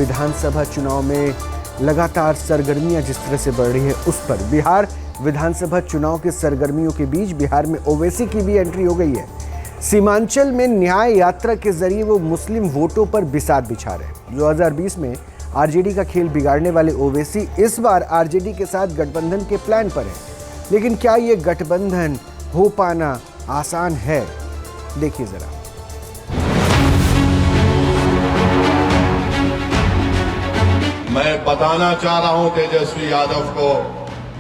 विधानसभा चुनाव में लगातार सरगर्मियां जिस तरह से बढ़ रही है उस पर बिहार विधानसभा चुनाव के सरगर्मियों के बीच बिहार में ओवैसी की भी एंट्री हो गई है। सीमांचल में न्याय यात्रा के जरिए वो मुस्लिम वोटों पर बिसात बिछा रहे हैं। 2020 में आरजेडी का खेल बिगाड़ने वाले ओवैसी इस बार आरजेडी के साथ गठबंधन के प्लान पर है। लेकिन क्या ये गठबंधन हो पाना आसान है? देखिए जरा। मैं बताना चाह रहा हूं तेजस्वी यादव को,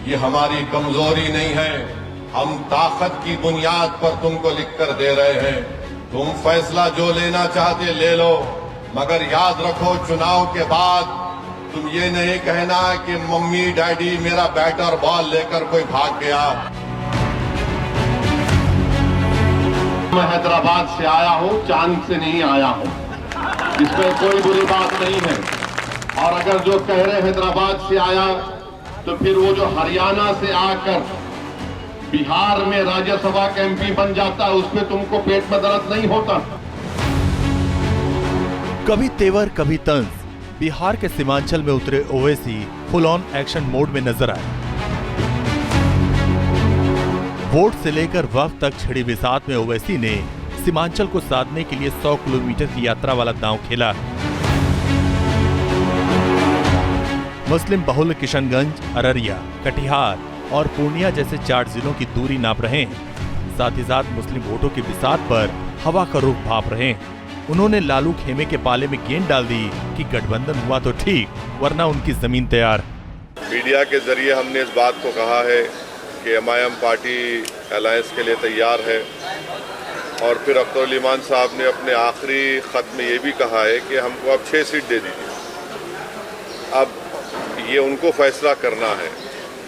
ये हमारी कमजोरी नहीं है। हम ताकत की बुनियाद पर तुमको लिखकर दे रहे हैं। तुम फैसला जो लेना चाहते ले लो, मगर याद रखो चुनाव के बाद तुम ये नहीं कहना कि मम्मी डैडी मेरा बैट और बॉल लेकर कोई भाग गया। मैं हैदराबाद से आया हूं, चांद से नहीं आया हूं, इसमें कोई बुरी बात नहीं है। और अगर जो कह रहे हैदराबाद से आया, तो फिर वो जो हरियाणा से आकर बिहार में राज्यसभा का एमपी बन जाता है, उसमें तुमको पेट में दर्द नहीं होता? कभी तेवर कभी तंज, बिहार के सीमांचल में उतरे Owaisi full on action mode में नजर आए। वोट से लेकर वक्त तक छिड़ी बिसात में ओवैसी ने सीमांचल को साधने के लिए 100 किलोमीटर की यात्रा वाला दांव खेला। मुस्लिम बहुल किशनगंज, अररिया, कटिहार और पूर्णिया जैसे 4 जिलों की दूरी नाप रहे हैं। साथ ही साथ मुस्लिम वोटों की बिसात पर हवा का रुख भाप रहे हैं। उन्होंने लालू खेमे के पाले में गेंद डाल दी कि गठबंधन हुआ तो ठीक, वरना उनकी जमीन तैयार। मीडिया के जरिए हमने इस बात को कहा है कि एमआईएम पार्टी अलायंस के लिए तैयार है, और फिर अख्तर ईमान साहब ने अपने आखिरी खत में ये भी कहा है कि हमको अब 6 सीट दे दीजिए। अब ये उनको फैसला करना है।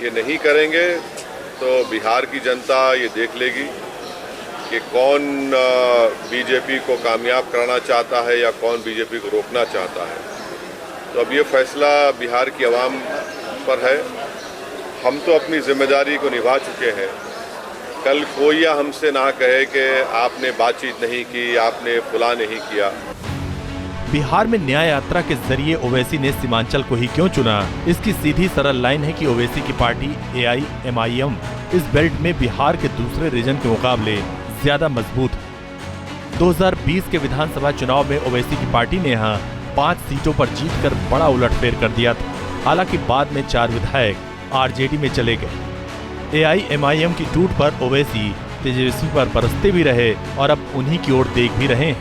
ये नहीं करेंगे तो बिहार की जनता ये देख लेगी कि कौन बीजेपी को कामयाब कराना चाहता है या कौन बीजेपी को रोकना चाहता है। तो अब ये फैसला बिहार की आवाम पर है। हम तो अपनी जिम्मेदारी को निभा चुके हैं। कल कोई हमसे ना कहे कि आपने बातचीत नहीं की, आपने फुला नहीं किया। बिहार में न्याय यात्रा के जरिए ओवैसी ने सीमांचल को ही क्यों चुना? इसकी सीधी सरल लाइन है कि ओवैसी की पार्टी AIMIM इस बेल्ट में बिहार के दूसरे रीजन के मुकाबले ज्यादा मजबूत है। 2020 के विधानसभा चुनाव में ओवैसी की पार्टी ने यहाँ 5 सीटों पर जीतकर बड़ा उलटफेर कर दिया था। हालांकि बाद में 4 विधायक आरजेडी में चले गए। AIMIM की टूट पर ओवैसी तेजस्वी पर बरसते भी रहे और अब उन्हीं की ओर देख भी रहे हैं।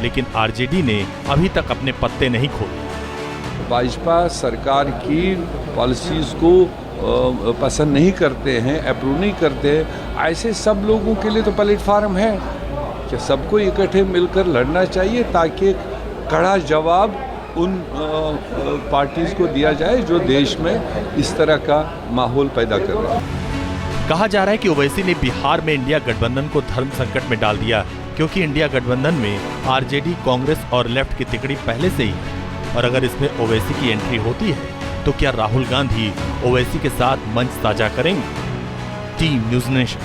लेकिन आरजेडी ने अभी तक अपने पत्ते नहीं खोले। भाजपा सरकार की पॉलिसीज को पसंद नहीं करते हैं, अप्रूव नहीं करते हैं। ऐसे सब लोगों के लिए तो प्लेटफार्म है कि सबको इकट्ठे मिलकर लड़ना चाहिए, ताकि कड़ा जवाब उन पार्टीज को दिया जाए जो देश में इस तरह का माहौल पैदा कर रहा है। कहा जा रहा है कि ओवैसी ने बिहार में इंडिया गठबंधन को धर्म संकट में डाल दिया, क्योंकि इंडिया गठबंधन में आरजेडी, कांग्रेस और लेफ्ट की तिकड़ी पहले से ही। और अगर इसमें ओवैसी की एंट्री होती है तो क्या राहुल गांधी ओवैसी के साथ मंच साझा करेंगे? Team news nation.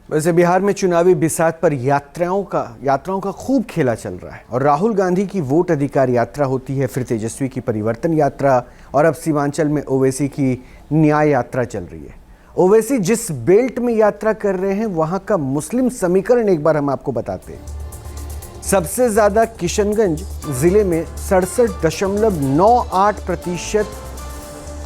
वैसे बिहार में चुनावी बिसात पर यात्राओं का खूब खेला चल रहा है। और राहुल गांधी की वोट अधिकार यात्रा होती है, फिर तेजस्वी की परिवर्तन यात्रा, और अब सीमांचल में ओवैसी की न्याय यात्रा चल रही है। ओवैसी जिस बेल्ट में यात्रा कर रहे हैं वहां का मुस्लिम समीकरण एक बार हम आपको बताते हैं। सबसे ज्यादा किशनगंज जिले में 67.98%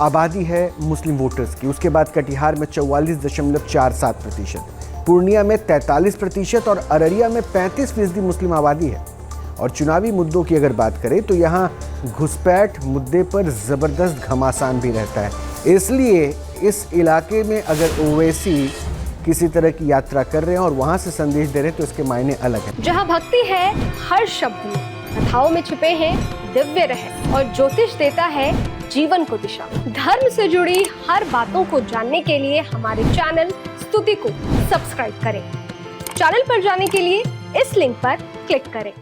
आबादी है मुस्लिम वोटर्स की। उसके बाद कटिहार में 44.47%, पूर्णिया में 43% और अररिया में 35% मुस्लिम आबादी है। और चुनावी मुद्दों की अगर बात करें तो यहाँ घुसपैठ मुद्दे पर जबरदस्त घमासान भी रहता है। इसलिए इस इलाके में अगर ओवैसी किसी तरह की यात्रा कर रहे हैं और वहां से संदेश दे रहे हैं तो इसके मायने अलग हैं। जहां भक्ति है हर शब्द में, कथाओं में छुपे हैं दिव्य रहस्य, और ज्योतिष देता है जीवन को दिशा। धर्म से जुड़ी हर बातों को जानने के लिए हमारे चैनल स्तुति को सब्सक्राइब करें। चैनल पर जाने के लिए इस लिंक पर क्लिक करें।